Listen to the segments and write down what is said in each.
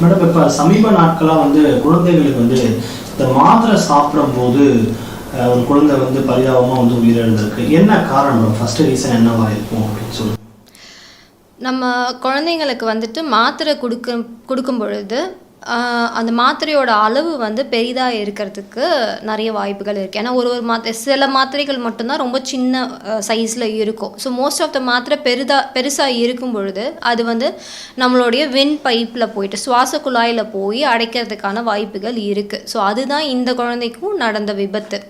Madam, இப்போ சமீப நாட்களாக குழந்தைகளுக்கு இந்த மாத்திரை சாப்பிடும்போது ஒரு குழந்தை பரிதாபமாக உயிரிழந்திருக்கு. என்ன காரணம்? ஃபர்ஸ்ட் ரீசன் என்னவா இருக்கும் அப்படின்னு சொல்லுங்க. நம்ம குழந்தைங்களுக்கு மாத்திரை கொடுக்கும் பொழுது அந்த மாத்திரையோட அளவு பெரிதாக இருக்கிறதுக்கு நிறைய வாய்ப்புகள் இருக்குது. ஏன்னா சில மாத்திரைகள் மட்டும்தான் ரொம்ப சின்ன சைஸில் இருக்கும். ஸோ மோஸ்ட் ஆஃப் த மாத்திரை பெருசாக இருக்கும் பொழுது அது நம்மளுடைய வென் பைப்பில் போயிட்டு சுவாச குழாயில் போய் அடைக்கிறதுக்கான வாய்ப்புகள் இருக்குது. ஸோ அதுதான் இந்த குழந்தைக்கும் நடந்த விபத்து.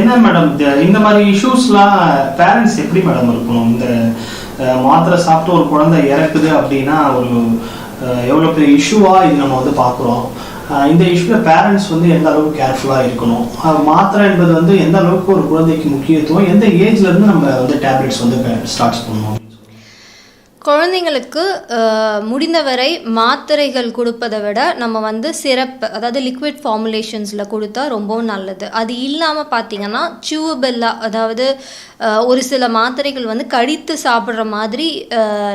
என்ன மேடம், இந்த மாதிரி இஷ்யூஸ்லாம் பேரண்ட்ஸ் எப்படி மேடம் இருக்கணும்? இந்த மாத்திரை சாப்பிட்டு ஒரு குழந்தை இறக்குது அப்படின்னா எவ்வளோ பெரிய இஷ்யூவாக இது நம்ம பார்க்குறோம். இந்த இஷ்யூவில் பேரண்ட்ஸ் எந்த அளவுக்கு கேர்ஃபுல்லாக இருக்கணும்? மாத்திரை என்பது எந்த அளவுக்கு ஒரு குழந்தைக்கு முக்கியத்துவம், எந்த ஏஜ்லேருந்து நம்ம டேப்லெட்ஸ் ஸ்டார்ட் பண்ணணும்? குழந்தைங்களுக்கு முடிந்தவரை மாத்திரைகள் கொடுப்பதை விட நம்ம சிரப், அதாவது லிக்விட் ஃபார்முலேஷன்ஸில் கொடுத்தா ரொம்பவும் நல்லது. அது இல்லாமல் பார்த்திங்கன்னா சியூவபெல்லாக, அதாவது ஒரு சில மாத்திரைகள் கடித்து சாப்பிட்ற மாதிரி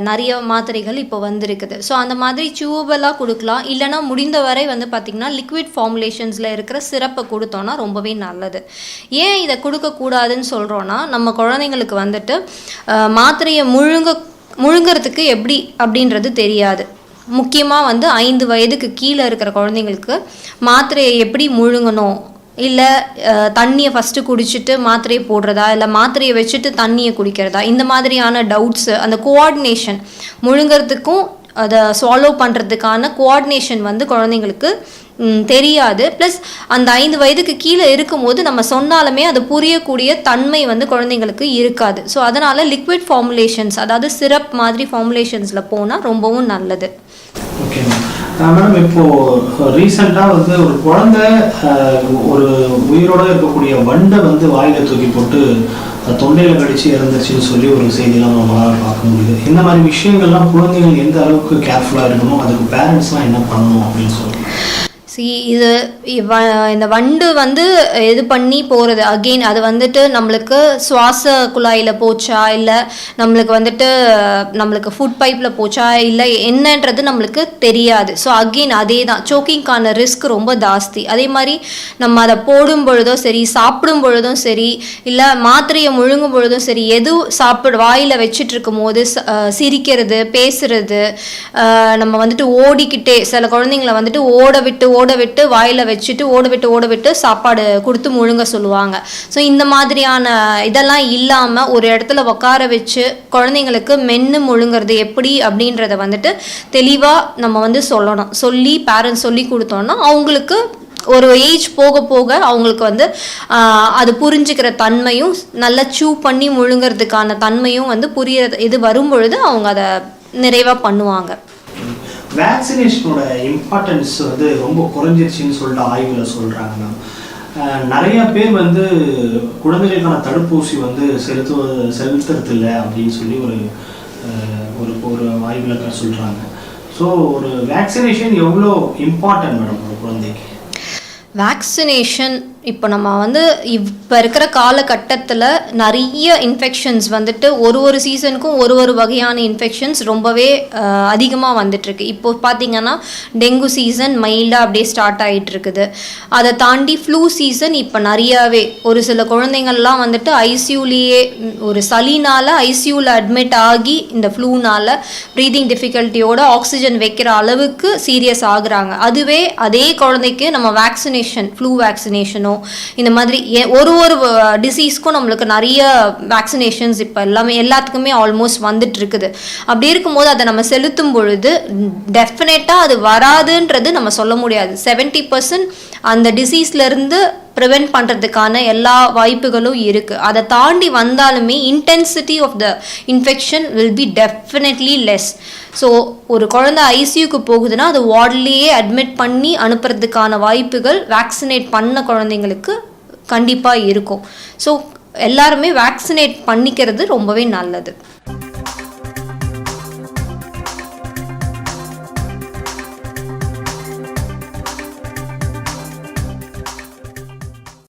நிறைய மாத்திரைகள் இப்போ வந்திருக்குது. ஸோ அந்த மாதிரி சியூவபெல்லாக கொடுக்கலாம். இல்லைனா முடிந்தவரை பார்த்திங்கன்னா லிக்விட் ஃபார்முலேஷன்ஸில் இருக்கிற சிரப்பை கொடுத்தோன்னா ரொம்பவே நல்லது. ஏன் இதை கொடுக்கக்கூடாதுன்னு சொல்கிறோன்னா, நம்ம குழந்தைங்களுக்கு மாத்திரையை முழுங்கிறதுக்கு எப்படி அப்படின்றது தெரியாது. முக்கியமாக 5 வயதுக்கு கீழே இருக்கிற குழந்தைங்களுக்கு மாத்திரையை எப்படி முழுங்கணும், இல்லை தண்ணியை ஃபஸ்ட்டு குடிச்சிட்டு மாத்திரையை போடுறதா, இல்லை மாத்திரையை வச்சுட்டு தண்ணியை குடிக்கிறதா, இந்த மாதிரியான டவுட்ஸு, அந்த கோஆர்டினேஷன் முழுங்கிறதுக்கும் அதை சால்வ் பண்ணுறதுக்கான கோஆர்டினேஷன் குழந்தைங்களுக்கு தெரியாது. ப்ளஸ் அந்த 5 வயதுக்கு கீழே இருக்கும்போது நம்ம சொன்னாலுமே அது புரியக்கூடிய தன்மை குழந்தைங்களுக்கு இருக்காது. ஸோ அதனால் லிக்விட் ஃபார்முலேஷன்ஸ், அதாவது சிரப் மாதிரி ஃபார்முலேஷன்ஸில் போனால் ரொம்பவும் நல்லது. ஓகே மேடம், இப்போது ரீசெண்டாக ஒரு குழந்தை ஒரு உயிரோடு இருக்கக்கூடிய வண்டை வாயில் தூக்கி போட்டு தொண்டையில் கடிச்சு இறந்துச்சுன்னு சொல்லி ஒரு செய்தியெல்லாம் நம்மளால் பார்க்க முடியுது. இந்த மாதிரி விஷயங்கள்லாம் குழந்தைகள் எந்த அளவுக்கு கேர்ஃபுல்லாக இருக்கணும், அதுக்கு பேரண்ட்ஸ்லாம் என்ன பண்ணணும் அப்படின்னு சொல்லுங்கள். இந்த வண்டு இது பண்ணி போகிறது அகெயின் அது நம்மளுக்கு சுவாச குழாயில் போச்சா, இல்லை நம்மளுக்கு ஃபுட் பைப்பில் போச்சா, இல்லை என்னன்றது நம்மளுக்கு தெரியாது. ஸோ அகெயின் அதே தான், சோக்கிங்கான ரிஸ்க் ரொம்ப ஜாஸ்தி. அதே மாதிரி நம்ம அதை போடும் பொழுதும் சரி, சாப்பிடும் பொழுதும் சரி, இல்லை மாத்திரையை முழுங்கும் பொழுதும் சரி, வாயில் வச்சுட்டு இருக்கும் போது சிரிக்கிறது, பேசுறது, நம்ம ஓடிக்கிட்டே, சில குழந்தைங்களை ஓட விட்டு வாயில் வச்சுட்டு ஓட விட்டு சாப்பாடு கொடுத்து முழுங்க சொல்லுவாங்க. ஸோ இந்த மாதிரியான இதெல்லாம் இல்லாமல் ஒரு இடத்துல உட்கார வச்சு குழந்தைங்களுக்கு மென்று முழுங்கிறது எப்படி அப்படின்றத தெளிவாக நம்ம சொல்லணும். சொல்லி பேரண்ட்ஸ் சொல்லி கொடுத்தோன்னா அவங்களுக்கு ஒரு ஏஜ் போக போக அவங்களுக்கு அது புரிஞ்சுக்கிற தன்மையும், நல்லா சூ பண்ணி முழுங்கிறதுக்கான தன்மையும் புரியுற இது வரும்பொழுது அவங்க அதை நிறைவாக பண்ணுவாங்க. வேக்சினேஷனோட இம்பார்ட்டன்ஸ் ரொம்ப குறைஞ்சிருச்சுன்னு சொல்லிட்டு ஆய்வில் சொல்கிறாங்க. நிறைய பேர் குழந்தைகளுக்கான தடுப்பூசி செலுத்துறது இல்லை அப்படின்னு சொல்லி ஒரு ஆய்வில் சொல்கிறாங்க. ஸோ ஒரு வேக்சினேஷன் எவ்வளோ இம்பார்ட்டன்ட் மேடம் ஒரு குழந்தைக்கு? வேக்சினேஷன் இப்போ நம்ம இப்போ இருக்கிற காலகட்டத்தில் நிறைய இன்ஃபெக்ஷன்ஸ் ஒரு சீசனுக்கும் ஒரு வகையான இன்ஃபெக்ஷன்ஸ் ரொம்பவே அதிகமாக வந்துட்டுருக்கு. இப்போ பார்த்திங்கன்னா டெங்கு சீசன் மைல்டாக அப்படியே ஸ்டார்ட் ஆகிட்டு இருக்குது. அதை தாண்டி ஃப்ளூ சீசன் இப்போ நிறையாவே, ஒரு சில குழந்தைங்கள்லாம் ஐசியூலேயே ஒரு சளினால் ஐசியூவில் அட்மிட் ஆகி இந்த ஃப்ளூனால் ப்ரீதிங் டிஃபிகல்ட்டியோட ஆக்சிஜன் வைக்கிற அளவுக்கு சீரியஸ் ஆகுறாங்க. அதுவே அதே குழந்தைக்கு நம்ம வேக்சினேஷன், ஃப்ளூ வேக்சினேஷனோ இந்த மாதிரி ஒரு டிசீஸ்க்கும் நம்மளுக்கு நிறைய வேக்சினேஷன்ஸ் இப்போ எல்லாத்துக்குமே ஆல்மோஸ்ட் வந்துட்டு இருக்குது. அப்படி இருக்கும்போது அதை நம்ம செலுத்தும் பொழுது டெஃபினட்டாக அது வராதுன்றது நம்ம சொல்ல முடியாது. 70% அந்த டிசீஸ்லேருந்து ப்ரிவென்ட் பண்ணுறதுக்கான எல்லா வாய்ப்புகளும் இருக்குது. அதை தாண்டி வந்தாலுமே intensity of the infection will be definitely less. So ஒரு குழந்தை ஐசியூக்கு போகுதுன்னா அது வார்ட்லேயே அட்மிட் பண்ணி அனுப்புறதுக்கான வாய்ப்புகள் வேக்சினேட் பண்ண குழந்தைங்களுக்கு கண்டிப்பாக இருக்கும். ஸோ எல்லாருமே வேக்சினேட் பண்ணிக்கிறது ரொம்பவே நல்லது.